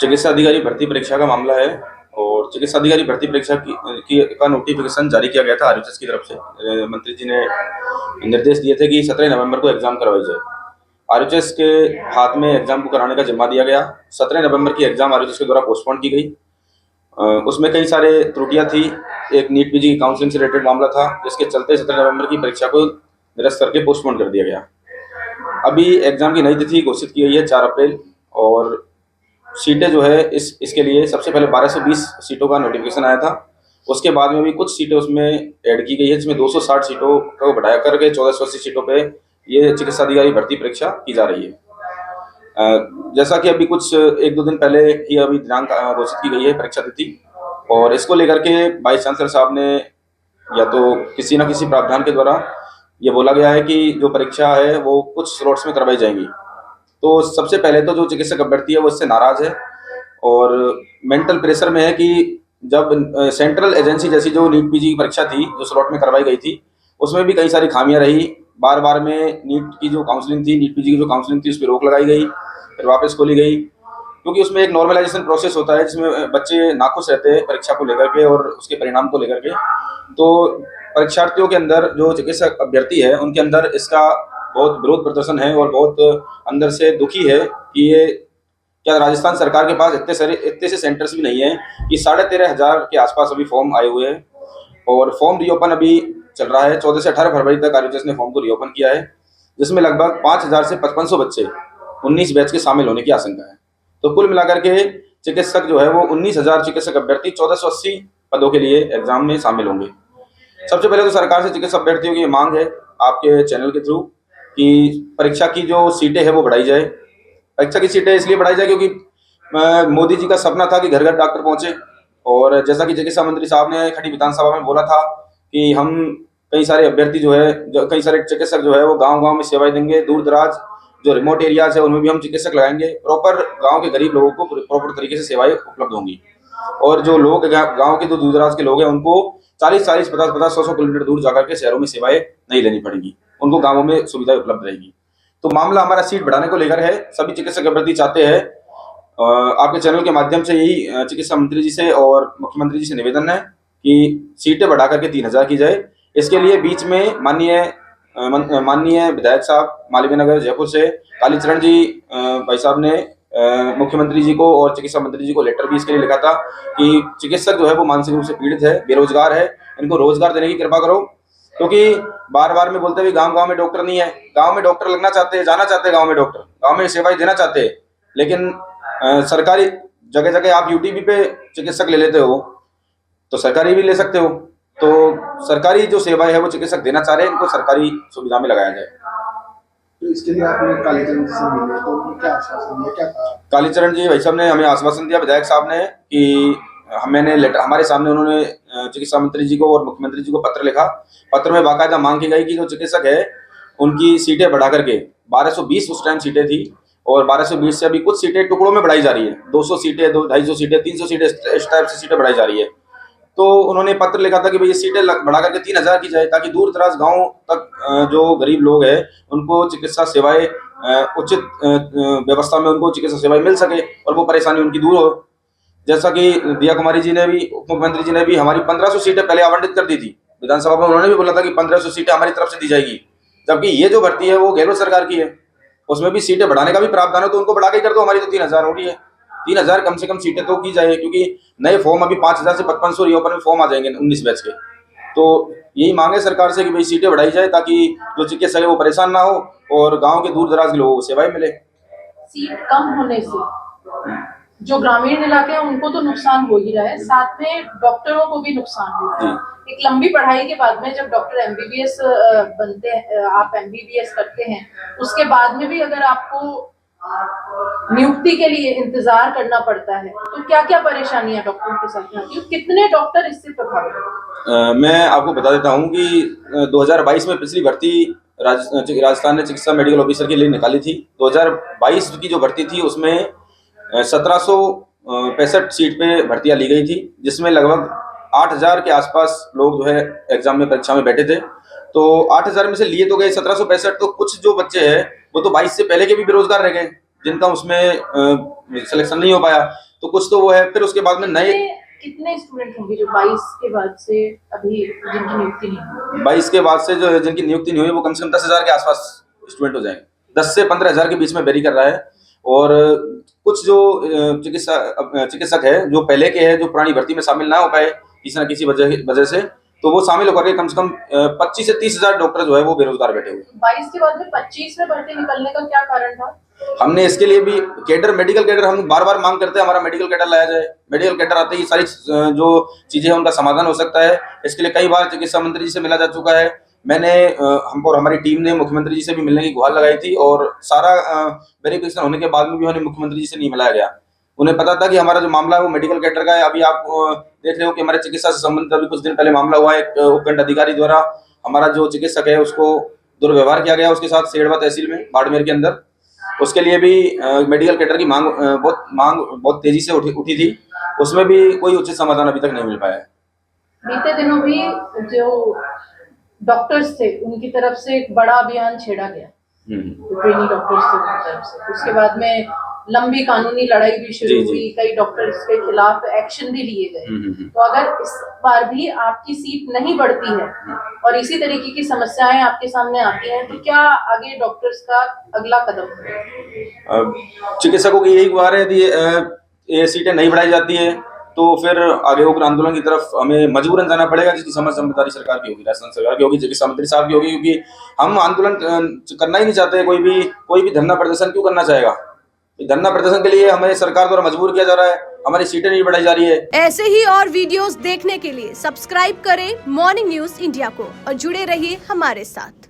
चिकित्सा अधिकारी भर्ती परीक्षा का मामला है और चिकित्सा अधिकारी भर्ती परीक्षा का नोटिफिकेशन जारी किया गया था आरएचएस की तरफ से। मंत्री जी ने निर्देश दिए थे कि 17 नवंबर को एग्जाम करवाई जाए। आरएचएस के हाथ में एग्जाम को कराने का जिम्मा दिया गया। 17 नवंबर की एग्जाम आरएचएस के द्वारा पोस्टपोन की गई। उसमें कई सारे त्रुटियां थी। एक नीट पीजी की काउंसलिंग से रिलेटेड मामला था, जिसके चलते 17 नवंबर की परीक्षा को निरस्त करके पोस्टपोन कर दिया गया। अभी एग्जाम की नई तिथि घोषित की गई है 4 अप्रैल, और सीटें जो है इसके लिए सबसे पहले 1220 सीटों का नोटिफिकेशन आया था। उसके बाद में भी कुछ सीटें उसमें ऐड की गई है, जिसमें 260 सीटों को बढ़ाया करके 1480 सीटों पे ये चिकित्सा अधिकारी भर्ती परीक्षा की जा रही है। जैसा कि अभी कुछ 1-2 दिन पहले ही अभी दिनांक घोषित की गई है परीक्षा तिथि, और इसको लेकर के वाइस चांसलर साहब ने या तो किसी न किसी प्रावधान के द्वारा ये बोला गया है कि जो परीक्षा है वो कुछ स्लॉट्स में करवाई जाएंगी। तो सबसे पहले तो जो चिकित्सक अभ्यर्थी है वो इससे नाराज है और मेंटल प्रेशर में है कि जब सेंट्रल एजेंसी जैसी जो नीट पीजी की परीक्षा थी जो स्लॉट में करवाई गई थी, उसमें भी कई सारी खामियां रही। बार बार में नीट की जो काउंसलिंग थी, नीट पीजी की जो काउंसलिंग थी, उस पर रोक लगाई गई, फिर वापस खोली गई, क्योंकि उसमें एक नॉर्मलाइजेशन प्रोसेस होता है जिसमें बच्चे नाखुश रहते हैं परीक्षा को लेकर के और उसके परिणाम को लेकर के। तो परीक्षार्थियों के अंदर, जो चिकित्सक अभ्यर्थी है, उनके अंदर इसका बहुत विरोध प्रदर्शन है और बहुत अंदर से दुखी है कि ये क्या राजस्थान सरकार के पास इतने से सेंटर्स भी नहीं है कि 13,500 के आसपास अभी फॉर्म आए हुए हैं, और फॉर्म रिओपन अभी चल रहा है। 14 से 18 फरवरी तक आरएचएस ने फॉर्म को रिओपन किया है, जिसमें लगभग 5,000 से 5,500 बच्चे 19 बैच के शामिल होने की आशंका है। तो कुल मिलाकर के चिकित्सक जो है वो 19,000 चिकित्सक अभ्यर्थी 1480 पदों के लिए एग्जाम में शामिल होंगे। सबसे पहले तो सरकार से चिकित्सक अभ्यर्थियों की मांग है आपके चैनल के थ्रू कि परीक्षा की जो सीटें है वो बढ़ाई जाए। परीक्षा की सीटें इसलिए बढ़ाई जाए क्योंकि मोदी जी का सपना था कि घर घर डॉक्टर पहुंचे, और जैसा कि चिकित्सा मंत्री साहब ने खड़ी विधानसभा में बोला था कि हम कई सारे अभ्यर्थी जो है, कई सारे चिकित्सक जो है वो गांव गांव में सेवाएं देंगे, दूर दराज जो रिमोट एरियाज है उनमें भी हम चिकित्सक लगाएंगे, प्रॉपर गांव के गरीब लोगों को प्रॉपर तरीके से सेवाएं उपलब्ध होंगी। और जो लोग गांव के जो दूर दराज के लोग हैं उनको 40-40, 50-50, 100-100 किलोमीटर दूर जाकर के शहरों में सेवाएं नहीं लेनी पड़ेंगी, उनको गांवों में सुविधाएं उपलब्ध रहेगी। तो मामला हमारा सीट बढ़ाने को लेकर है। सभी चिकित्सक अभ्यर्थी चाहते हैं, आपके चैनल के माध्यम से यही चिकित्सा मंत्री जी से और मुख्यमंत्री जी से निवेदन है कि सीटें बढ़ा करके 3,000 की जाए। इसके लिए बीच में माननीय विधायक साहब मालवीय नगर जयपुर से कालीचरण जी भाई साहब ने मुख्यमंत्री जी को और चिकित्सा मंत्री जी को लेटर भी इसके लिए लिखा था कि चिकित्सक जो है वो मानसिक रूप से पीड़ित है, बेरोजगार है, इनको रोजगार देने की कृपा करो। क्योंकि बार बार में बोलते हुए गांव गांव में डॉक्टर नहीं है, गांव में डॉक्टर लगना चाहते हैं, जाना चाहते हैं गांव में डॉक्टर, गांव में सेवाएं देना चाहते हैं, लेकिन सरकारी जगह जगह आप यूटीबी पे चिकित्सक ले लेते हो, तो सरकारी भी ले सकते हो। तो सरकारी जो सेवाएं है वो चिकित्सक देना चाह रहे हैं, इनको सरकारी सुविधा में लगाया जाए। तो इसके लिए आपने कालीचरण जी से मिले तो उन्होंने क्या आश्वासन दिया, क्या कहा? कालीचरण जी भाई साहब ने हमें आश्वासन दिया, विधायक साहब ने, कि मैंने लेटर हमारे सामने उन्होंने चिकित्सा मंत्री जी को और मुख्यमंत्री जी को पत्र लिखा। पत्र में बाकायदा मांग की गई कि जो चिकित्सक है उनकी सीटें बढ़ा करके 1220 उस टाइम सीटें थी, और 1220 से अभी कुछ सीटें टुकड़ों में बढ़ाई जा रही है, 200 सीटें, 250 सीटें, 300 सीटें, इस टाइप से सीटें बढ़ाई जा रही है। तो उन्होंने पत्र लिखा था कि भाई ये सीटें बढ़ा करके 3,000 की जाए, ताकि दूर दराज गाँव तक जो गरीब लोग हैं उनको चिकित्सा सेवाएं उचित व्यवस्था में उनको चिकित्सा सेवाएं मिल सके और वो परेशानी उनकी दूर हो। जैसा कि दिया कुमारी जी ने भी, उप मुख्यमंत्री जी ने भी हमारी 1500 सीटें पहले आवंटित कर दी थी विधानसभा में। उन्होंने भी बोला था कि 1500 सीटें हमारी तरफ से दी जाएगी, जबकि ये जो भर्ती है वो गहलोत सरकार की है, उसमें भी सीटें बढ़ाने का भी प्रावधान है, तो उनको बढ़ा के कर दो। हमारी तो 3,000 हो रही है, 3,000 कम से कम सीटें तो की जाए, क्योंकि नए फॉर्म अभी 5,000 से 5,500 रिओपन में फॉर्म आ जाएंगे 19 बैच के। तो यही मांग है सरकार से कि भाई सीटें बढ़ाई जाए, ताकि जो चिकित्सक है वो परेशान ना हो और गांव के दूर दराज के लोगों को सेवाएं मिले। सीट कम होने से जो ग्रामीण इलाके हैं उनको तो नुकसान हो ही रहा है, साथ में डॉक्टरों को भी नुकसान हो रहा है। एक लंबी पढ़ाई के बाद में जब डॉक्टर एमबीबीएस बनते हैं, आप एमबीबीएस करते हैं, उसके बाद में भी अगर आपको नियुक्ति के लिए इंतजार करना पड़ता है, तो क्या क्या परेशानियां डॉक्टरों के साथ आती है? कितने डॉक्टर इससे प्रभावित हैं? मैं आपको बता देता हूं कि 2022 में पिछली भर्ती राजस्थान ने चिकित्सा मेडिकल ऑफिसर के लिए निकाली थी। 2022 की जो भर्ती थी उसमें 1765 सीट पे भर्तियां ली गई थी, जिसमें लगभग 8,000 के आसपास लोग जो है एग्जाम में, परीक्षा में बैठे थे। तो 8,000 में से लिए तो गए 1765, तो कुछ जो बच्चे हैं वो तो 22 से पहले के भी बेरोजगार रह गए, जिनका उसमें सिलेक्शन नहीं हो पाया, तो कुछ तो वो है। फिर उसके बाद में नए कितने स्टूडेंट होंगे जो 22 के बाद से अभी जिनकी नियुक्ति नहीं हुई? 22 के बाद से जो जिनकी नियुक्ति नहीं हुई वो कम से कम 10,000 के आसपास स्टूडेंट हो जाएंगे। 10 से 15,000 के बीच में वेरी कर रहा है। और कुछ जो चिकित्सक है जो पहले के हैं, जो पुरानी भर्ती में शामिल ना हो पाए किसी न किसी वजह से, तो वो शामिल होकर के कम से कम 25 से 30,000 डॉक्टर जो है वो बेरोजगार बैठे हुए। 22 के बाद में 25 में भर्ती निकलने का क्या कारण था? हमने इसके लिए भी मेडिकल कैडर हम बार बार मांग करते हैं, हमारा मेडिकल कैडर लाया जाए। मेडिकल कैडर आते ही सारी जो चीजें हैं उनका समाधान हो सकता है। इसके लिए कई बार चिकित्सा मंत्री जी से मिला जा चुका है। मैंने हमको और हमारी टीम ने मुख्यमंत्री जी से भी मिलने की गुहार लगाई थी, और सारा वेरिफिकेशन होने के बाद में भी हमें मुख्यमंत्री जी से नहीं मिलाया गया। उन्हें पता था कि हमारा जो मामला है वो मेडिकल कैडर का है। अभी आप देख रहे हो कि हमारे चिकित्सा से संबंधित अभी कुछ दिन पहले मामला हुआ है, एक उपखंड अधिकारी द्वारा हमारा जो चिकित्सक है उसको दुर्व्यवहार किया गया उसके साथ सेड़वा तहसील में बाड़मेर के अंदर। उसके लिए भी मेडिकल कैडर की मांग बहुत तेजी से उठी थी। उसमें भी कोई उचित समाधान अभी तक नहीं मिल पाया है। बीते दिनों भी जो डॉक्टर्स थे उनकी तरफ से एक बड़ा अभियान छेड़ा गया, ट्रेनी डॉक्टर्स थे उनकी तरफ से। उसके बाद में लंबी कानूनी लड़ाई भी शुरू हुई, कई डॉक्टर्स के खिलाफ एक्शन भी लिए गए। तो अगर इस बार भी आपकी सीट नहीं बढ़ती है और इसी तरीके की समस्याएं आपके सामने आती हैं, तो क्या आगे डॉक्टर्स का अगला कदम है? चिकित्सकों की यही गुहार है, यदि ये सीटें नहीं बढ़ाई जाती है तो फिर आगे उग्र आंदोलन की तरफ हमें मजबूरन जाना पड़ेगा, जिसकी समझ जिम्मेदारी सरकार की होगी, राजस्थान सरकार की होगी, चिकित्सा मंत्री साहब की होगी। क्योंकि हम आंदोलन करना ही नहीं चाहते। कोई भी धरना प्रदर्शन क्यों करना चाहेगा? धरना प्रदर्शन के लिए हमें सरकार द्वारा मजबूर किया जा रहा है, हमारी सीटें नहीं बढ़ाई जा रही है। ऐसे ही और वीडियोस देखने के लिए सब्सक्राइब करें मॉर्निंग न्यूज इंडिया को और जुड़े रहिए हमारे साथ।